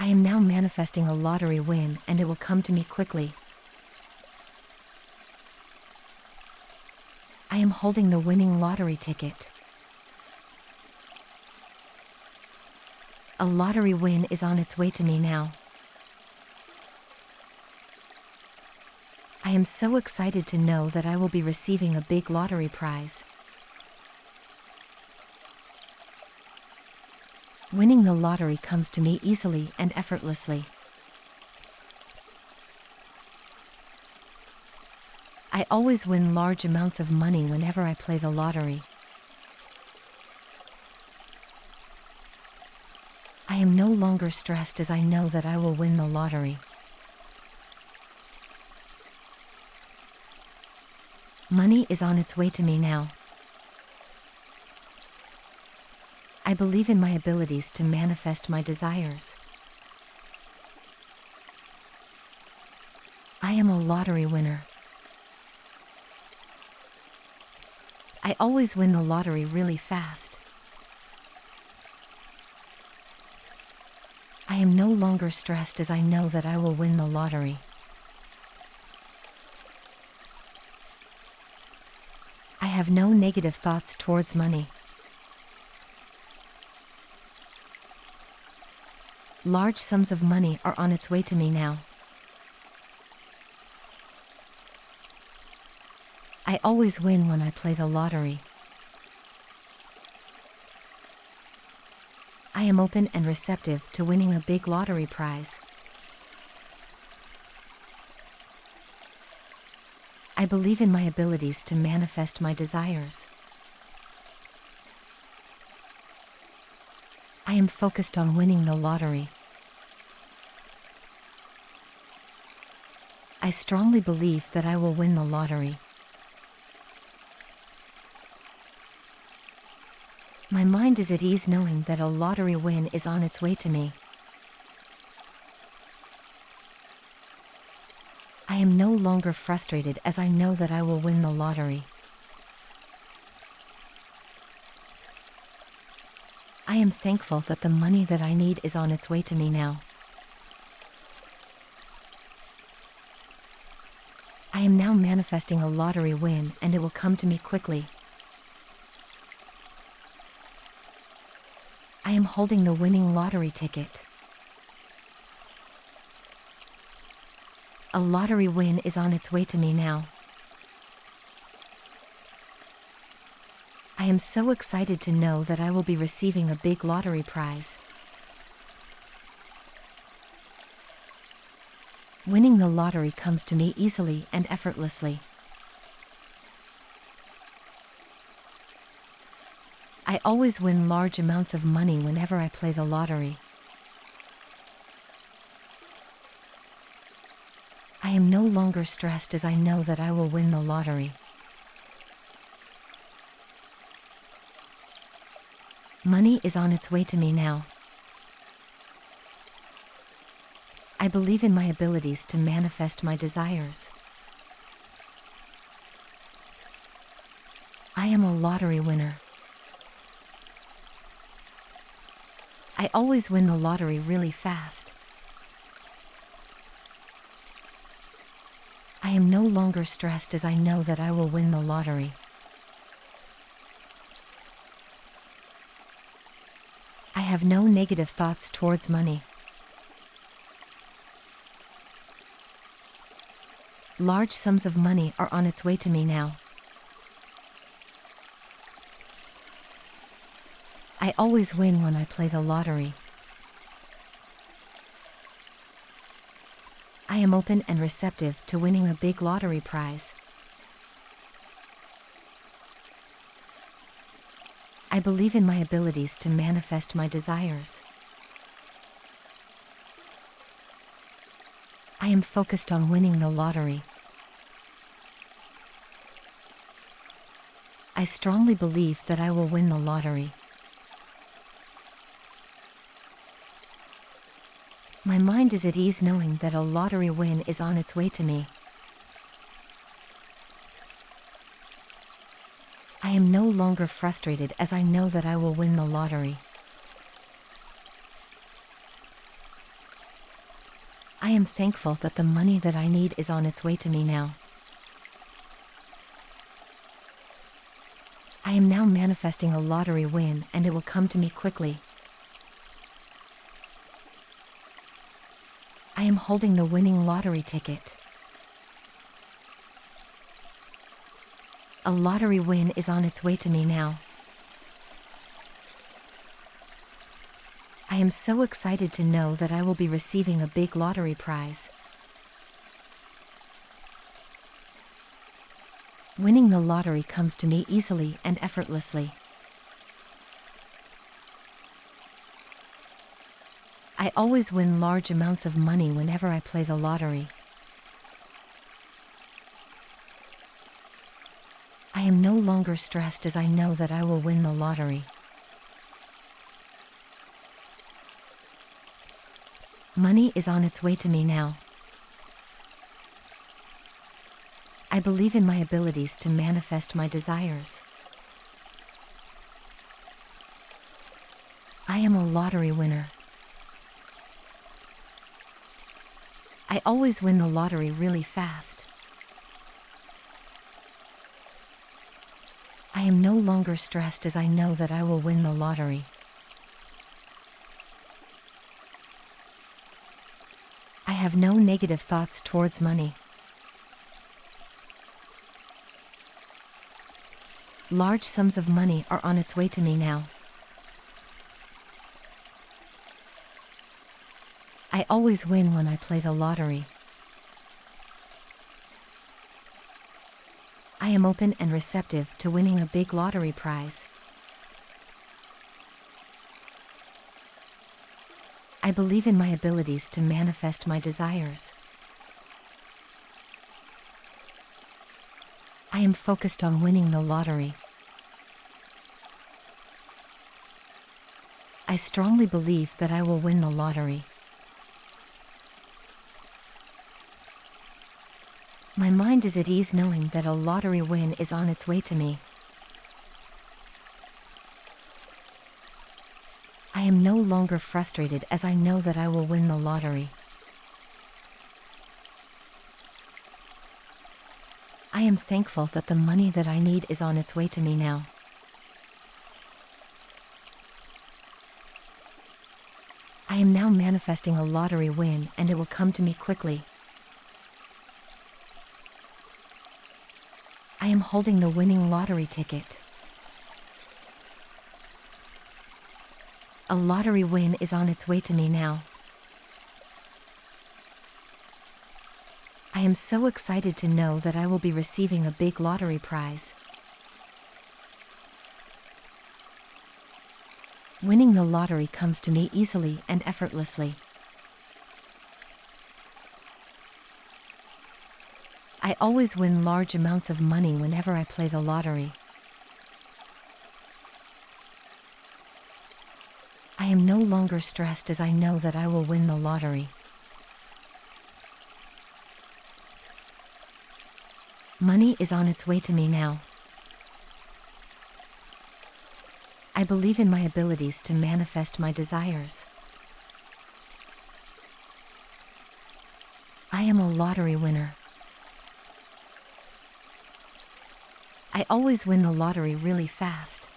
am now manifesting a lottery win, and it will come to me quickly. I am holding the winning lottery ticket. A lottery win is on its way to me now. I am so excited to know that I will be receiving a big lottery prize. Winning the lottery comes to me easily and effortlessly. I always win large amounts of money whenever I play the lottery. I am no longer stressed as I know that I will win the lottery. Money is on its way to me now. I believe in my abilities to manifest my desires. I am a lottery winner. I always win the lottery really fast. I am no longer stressed as I know that I will win the lottery. I have no negative thoughts towards money. Large sums of money are on its way to me now. I always win when I play the lottery. I am open and receptive to winning a big lottery prize. I believe in my abilities to manifest my desires. I am focused on winning the lottery. I strongly believe that I will win the lottery. My mind is at ease knowing that a lottery win is on its way to me. I am no longer frustrated as I know that I will win the lottery. I am thankful that the money that I need is on its way to me now. I am now manifesting a lottery win, and it will come to me quickly. I am holding the winning lottery ticket. A lottery win is on its way to me now. I am so excited to know that I will be receiving a big lottery prize. Winning the lottery comes to me easily and effortlessly. I always win large amounts of money whenever I play the lottery. I am no longer stressed as I know that I will win the lottery. Money is on its way to me now. I believe in my abilities to manifest my desires. I am a lottery winner. I always win the lottery really fast. I am no longer stressed as I know that I will win the lottery. I have no negative thoughts towards money. Large sums of money are on its way to me now. I always win when I play the lottery. I am open and receptive to winning a big lottery prize. I believe in my abilities to manifest my desires. I am focused on winning the lottery. I strongly believe that I will win the lottery. My mind is at ease knowing that a lottery win is on its way to me. I am no longer frustrated as I know that I will win the lottery. I am thankful that the money that I need is on its way to me now. I am now manifesting a lottery win, and it will come to me quickly. I am holding the winning lottery ticket. A lottery win is on its way to me now. I am so excited to know that I will be receiving a big lottery prize. Winning the lottery comes to me easily and effortlessly. I always win large amounts of money whenever I play the lottery. I am no longer stressed as I know that I will win the lottery. Money is on its way to me now. I believe in my abilities to manifest my desires. I am a lottery winner. I always win the lottery really fast. I am no longer stressed as I know that I will win the lottery. I have no negative thoughts towards money. Large sums of money are on its way to me now. I always win when I play the lottery. I am open and receptive to winning a big lottery prize. I believe in my abilities to manifest my desires. I am focused on winning the lottery. I strongly believe that I will win the lottery. My mind is at ease knowing that a lottery win is on its way to me. I am no longer frustrated as I know that I will win the lottery. I am thankful that the money that I need is on its way to me now. I am now manifesting a lottery win, and it will come to me quickly. I am holding the winning lottery ticket. A lottery win is on its way to me now. I am so excited to know that I will be receiving a big lottery prize. Winning the lottery comes to me easily and effortlessly. I always win large amounts of money whenever I play the lottery. I am no longer stressed as I know that I will win the lottery. Money is on its way to me now. I believe in my abilities to manifest my desires. I am a lottery winner. I always win the lottery really fast.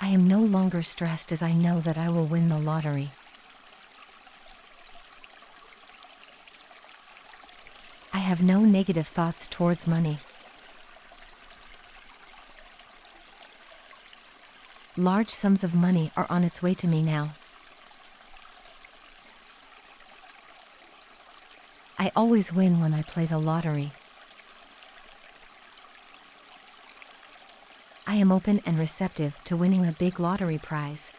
I am no longer stressed as I know that I will win the lottery. I have no negative thoughts towards money. Large sums of money are on its way to me now. I always win when I play the lottery. I am open and receptive to winning a big lottery prize.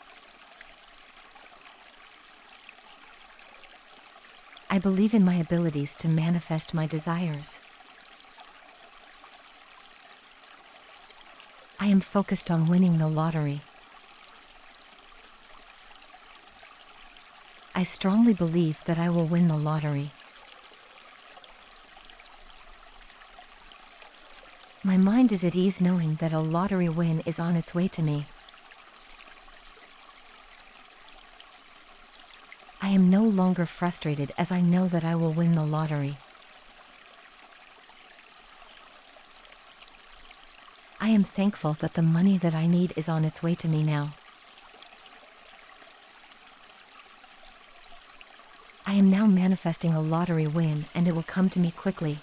I believe in my abilities to manifest my desires. I am focused on winning the lottery. I strongly believe that I will win the lottery. My mind is at ease knowing that a lottery win is on its way to me. I am no longer frustrated as I know that I will win the lottery. I am thankful that the money that I need is on its way to me now. I am now manifesting a lottery win, and it will come to me quickly.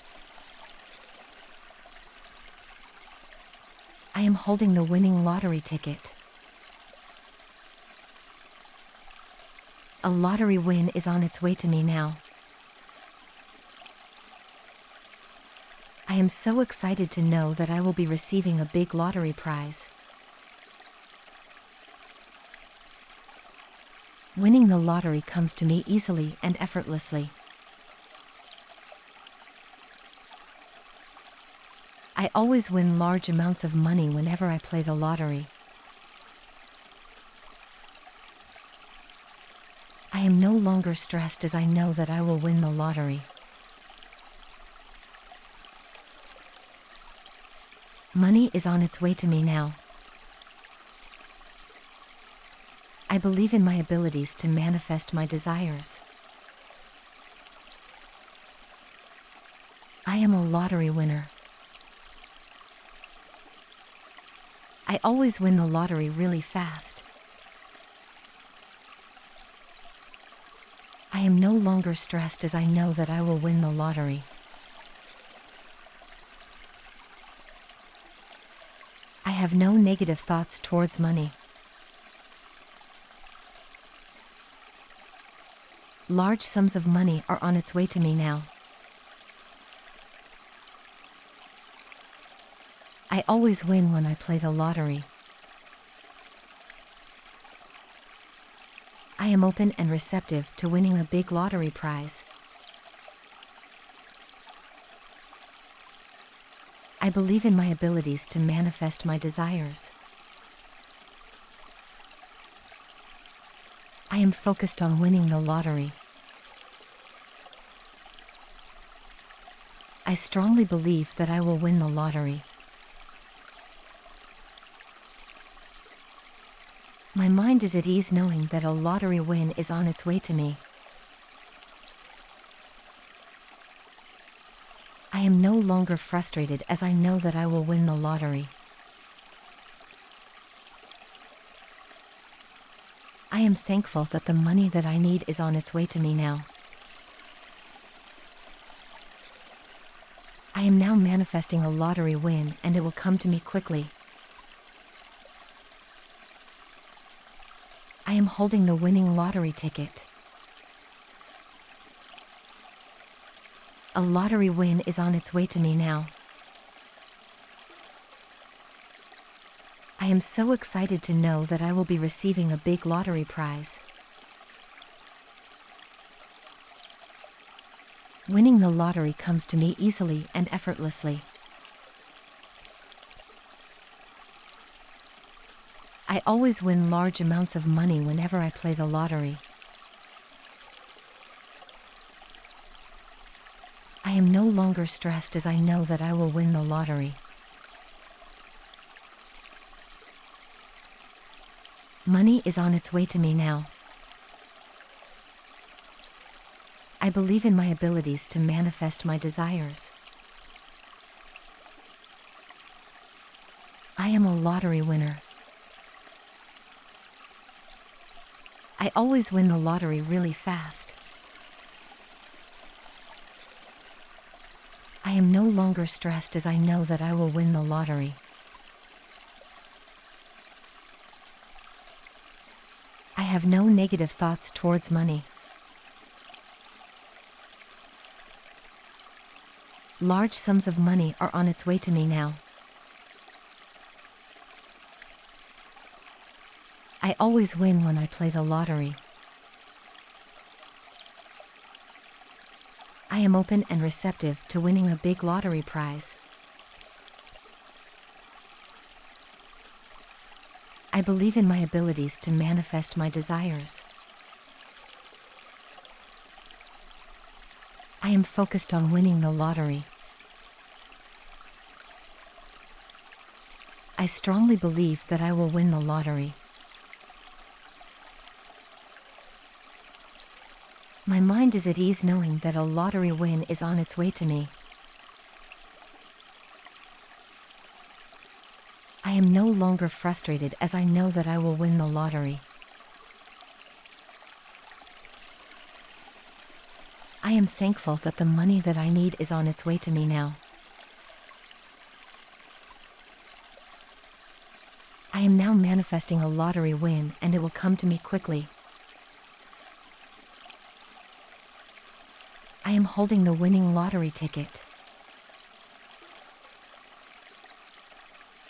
I am holding the winning lottery ticket. A lottery win is on its way to me now. I am so excited to know that I will be receiving a big lottery prize. Winning the lottery comes to me easily and effortlessly. I always win large amounts of money whenever I play the lottery. I am no longer stressed as I know that I will win the lottery. Money is on its way to me now. I believe in my abilities to manifest my desires. I am a lottery winner. I always win the lottery really fast. I am no longer stressed as I know that I will win the lottery. I have no negative thoughts towards money. Large sums of money are on its way to me now. I always win when I play the lottery. I am open and receptive to winning a big lottery prize. I believe in my abilities to manifest my desires. I am focused on winning the lottery. I strongly believe that I will win the lottery. My mind is at ease knowing that a lottery win is on its way to me. I am no longer frustrated as I know that I will win the lottery. I am thankful that the money that I need is on its way to me now. I am now manifesting a lottery win, and it will come to me quickly. I am holding the winning lottery ticket. A lottery win is on its way to me now. I am so excited to know that I will be receiving a big lottery prize. Winning the lottery comes to me easily and effortlessly. I always win large amounts of money whenever I play the lottery. I am no longer stressed as I know that I will win the lottery. Money is on its way to me now. I believe in my abilities to manifest my desires. I am a lottery winner. I always win the lottery really fast. I am no longer stressed as I know that I will win the lottery. I have no negative thoughts towards money. Large sums of money are on its way to me now. I always win when I play the lottery. I am open and receptive to winning a big lottery prize. I believe in my abilities to manifest my desires. I am focused on winning the lottery. I strongly believe that I will win the lottery. My mind is at ease knowing that a lottery win is on its way to me. I am no longer frustrated as I know that I will win the lottery. I am thankful that the money that I need is on its way to me now. I am now manifesting a lottery win and it will come to me quickly. I am holding the winning lottery ticket.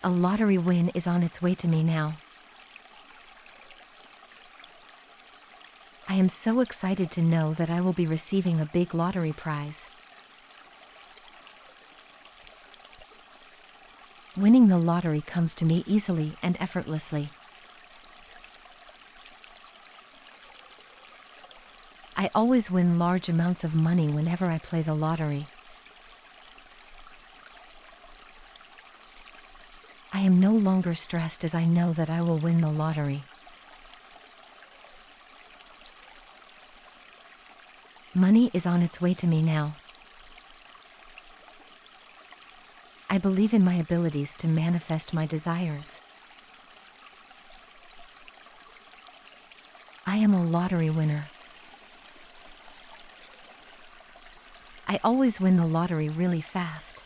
A lottery win is on its way to me now. I am so excited to know that I will be receiving a big lottery prize. Winning the lottery comes to me easily and effortlessly. I always win large amounts of money whenever I play the lottery. I am no longer stressed as I know that I will win the lottery. Money is on its way to me now. I believe in my abilities to manifest my desires. I am a lottery winner. I always win the lottery really fast.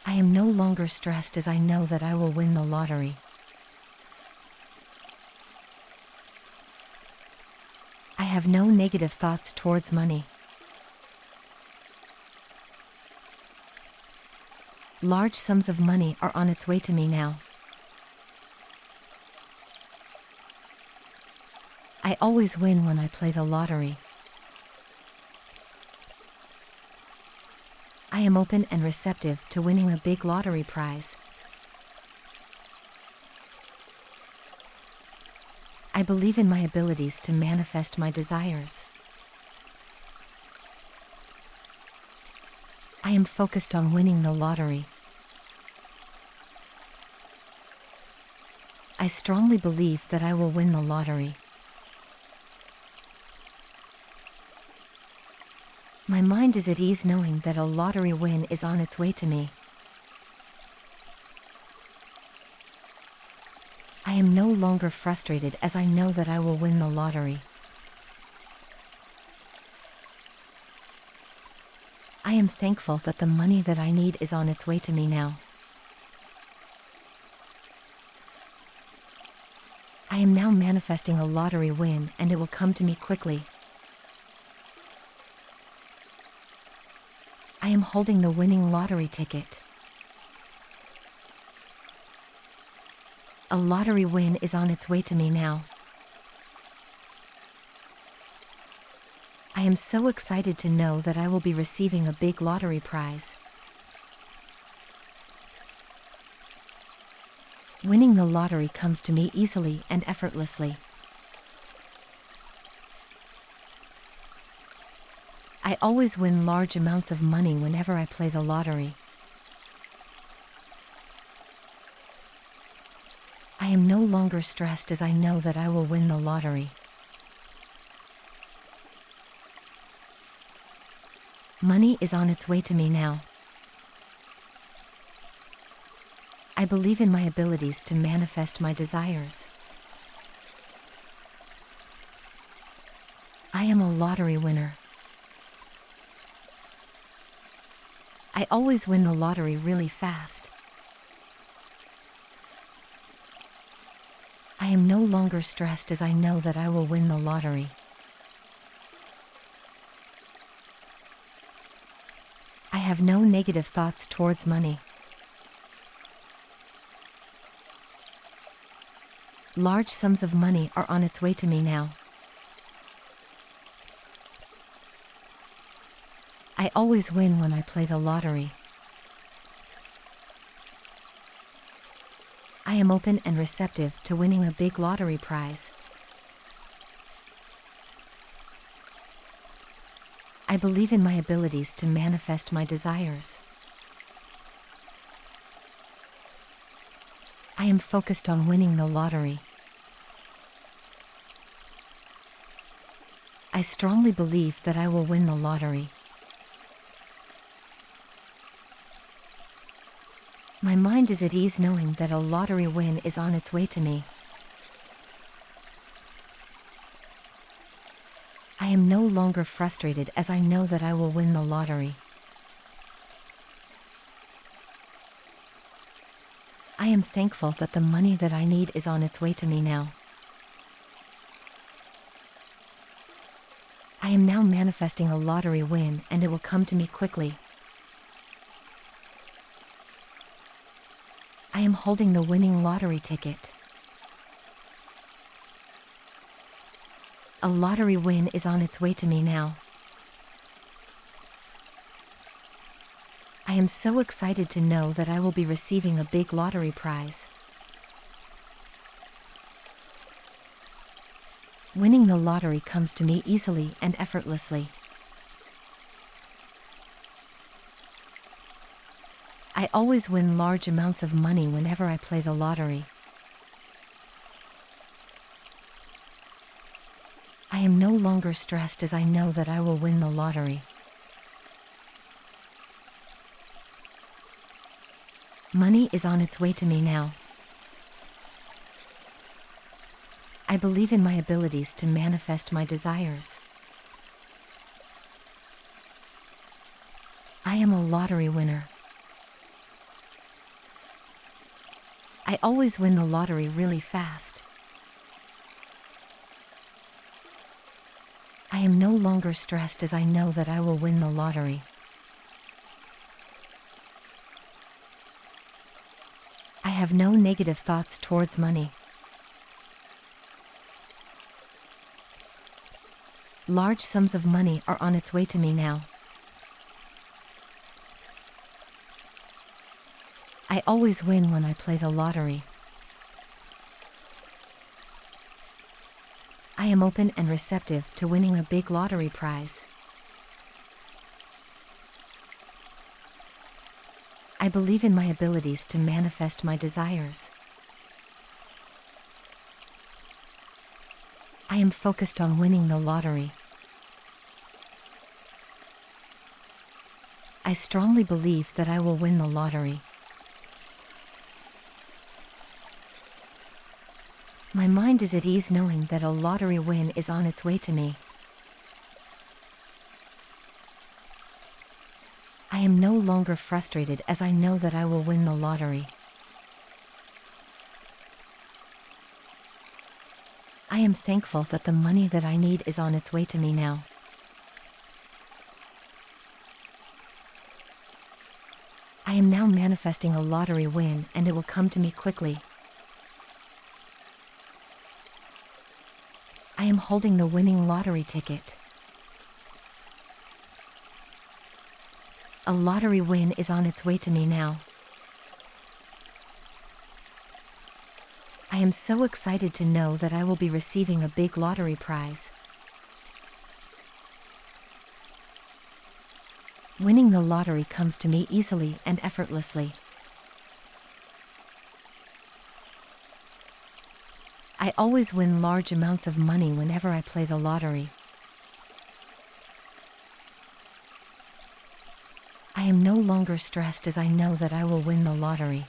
I am no longer stressed as I know that I will win the lottery. I have no negative thoughts towards money. Large sums of money are on its way to me now. I always win when I play the lottery. I am open and receptive to winning a big lottery prize. I believe in my abilities to manifest my desires. I am focused on winning the lottery. I strongly believe that I will win the lottery. My mind is at ease knowing that a lottery win is on its way to me. I am no longer frustrated as I know that I will win the lottery. I am thankful that the money that I need is on its way to me now. I am now manifesting a lottery win and it will come to me quickly. I am holding the winning lottery ticket. A lottery win is on its way to me now. I am so excited to know that I will be receiving a big lottery prize. Winning the lottery comes to me easily and effortlessly. I always win large amounts of money whenever I play the lottery. I am no longer stressed as I know that I will win the lottery. Money is on its way to me now. I believe in my abilities to manifest my desires. I am a lottery winner. I always win the lottery really fast. I am no longer stressed as I know that I will win the lottery. I have no negative thoughts towards money. Large sums of money are on its way to me now. I always win when I play the lottery. I am open and receptive to winning a big lottery prize. I believe in my abilities to manifest my desires. I am focused on winning the lottery. I strongly believe that I will win the lottery. My mind is at ease knowing that a lottery win is on its way to me. I am no longer frustrated as I know that I will win the lottery. I am thankful that the money that I need is on its way to me now. I am now manifesting a lottery win and it will come to me quickly. I am holding the winning lottery ticket. A lottery win is on its way to me now. I am so excited to know that I will be receiving a big lottery prize. Winning the lottery comes to me easily and effortlessly. I always win large amounts of money whenever I play the lottery. I am no longer stressed as I know that I will win the lottery. Money is on its way to me now. I believe in my abilities to manifest my desires. I am a lottery winner. I always win the lottery really fast. I am no longer stressed as I know that I will win the lottery. I have no negative thoughts towards money. Large sums of money are on its way to me now. I always win when I play the lottery. I am open and receptive to winning a big lottery prize. I believe in my abilities to manifest my desires. I am focused on winning the lottery. I strongly believe that I will win the lottery. My mind is at ease knowing that a lottery win is on its way to me. I am no longer frustrated as I know that I will win the lottery. I am thankful that the money that I need is on its way to me now. I am now manifesting a lottery win and it will come to me quickly. I am holding the winning lottery ticket. A lottery win is on its way to me now. I am so excited to know that I will be receiving a big lottery prize. Winning the lottery comes to me easily and effortlessly. I always win large amounts of money whenever I play the lottery. I am no longer stressed as I know that I will win the lottery.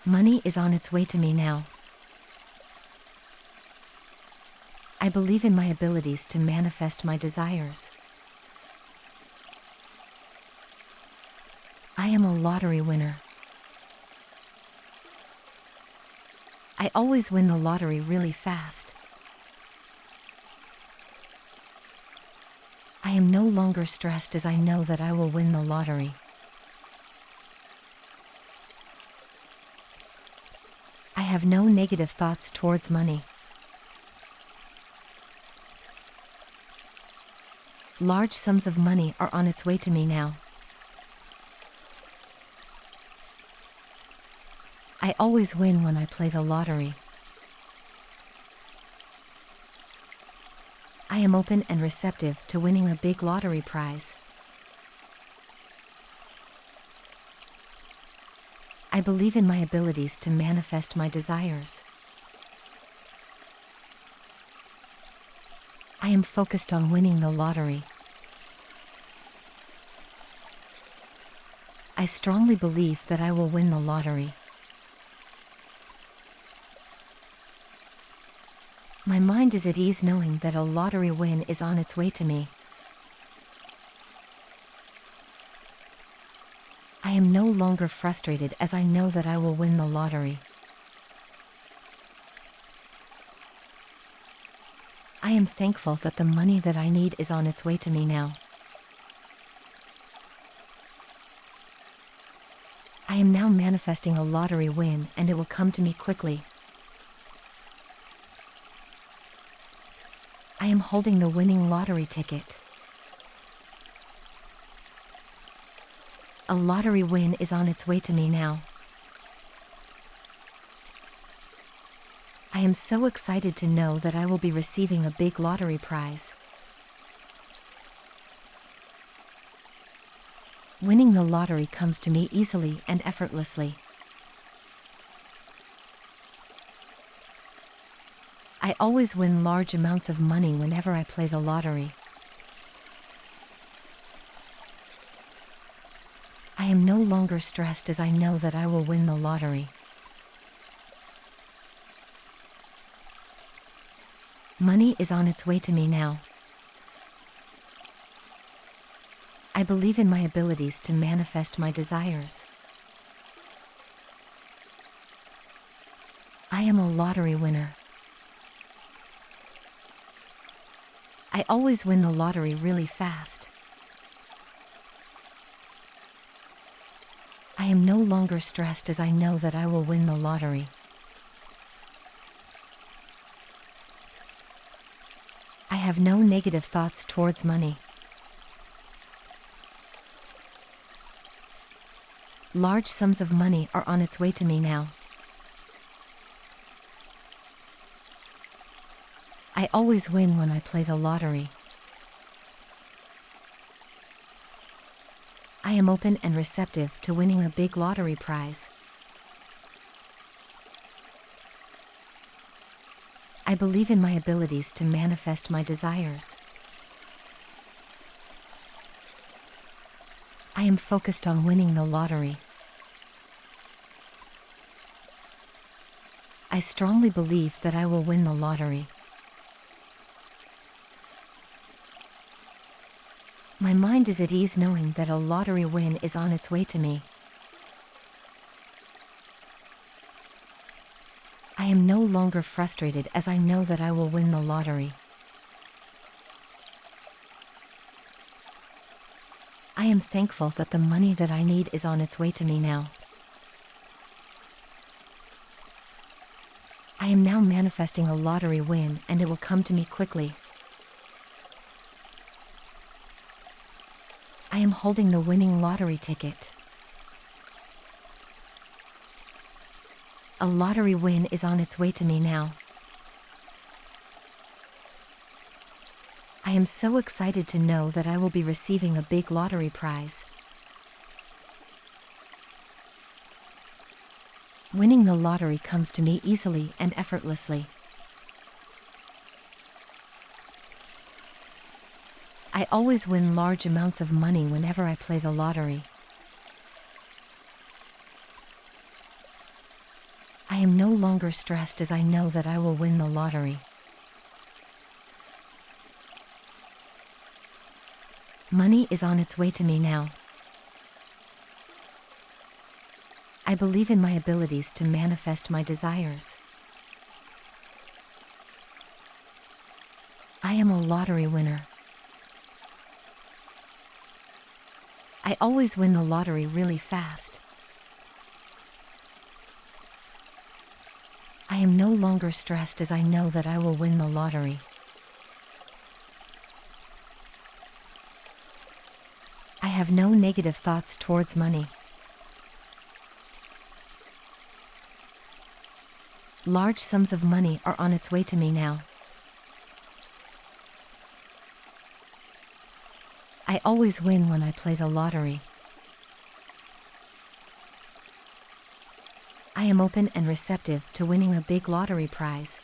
Money is on its way to me now. I believe in my abilities to manifest my desires. I am a lottery winner. I always win the lottery really fast. I am no longer stressed as I know that I will win the lottery. I have no negative thoughts towards money. Large sums of money are on its way to me now. I always win when I play the lottery. I am open and receptive to winning a big lottery prize. I believe in my abilities to manifest my desires. I am focused on winning the lottery. I strongly believe that I will win the lottery. My mind is at ease knowing that a lottery win is on its way to me. I am no longer frustrated as I know that I will win the lottery. I am thankful that the money that I need is on its way to me now. I am now manifesting a lottery win and it will come to me quickly. I am holding the winning lottery ticket. A lottery win is on its way to me now. I am so excited to know that I will be receiving a big lottery prize. Winning the lottery comes to me easily and effortlessly. I always win large amounts of money whenever I play the lottery. I am no longer stressed as I know that I will win the lottery. Money is on its way to me now. I believe in my abilities to manifest my desires. I am a lottery winner. I always win the lottery really fast. I am no longer stressed as I know that I will win the lottery. I have no negative thoughts towards money. Large sums of money are on its way to me now. I always win when I play the lottery. I am open and receptive to winning a big lottery prize. I believe in my abilities to manifest my desires. I am focused on winning the lottery. I strongly believe that I will win the lottery. My mind is at ease knowing that a lottery win is on its way to me. I am no longer frustrated as I know that I will win the lottery. I am thankful that the money that I need is on its way to me now. I am now manifesting a lottery win and it will come to me quickly. I am holding the winning lottery ticket. A lottery win is on its way to me now. I am so excited to know that I will be receiving a big lottery prize. Winning the lottery comes to me easily and effortlessly. I always win large amounts of money whenever I play the lottery. I am no longer stressed as I know that I will win the lottery. Money is on its way to me now. I believe in my abilities to manifest my desires. I am a lottery winner. I always win the lottery really fast. I am no longer stressed as I know that I will win the lottery. I have no negative thoughts towards money. Large sums of money are on its way to me now. I always win when I play the lottery. I am open and receptive to winning a big lottery prize.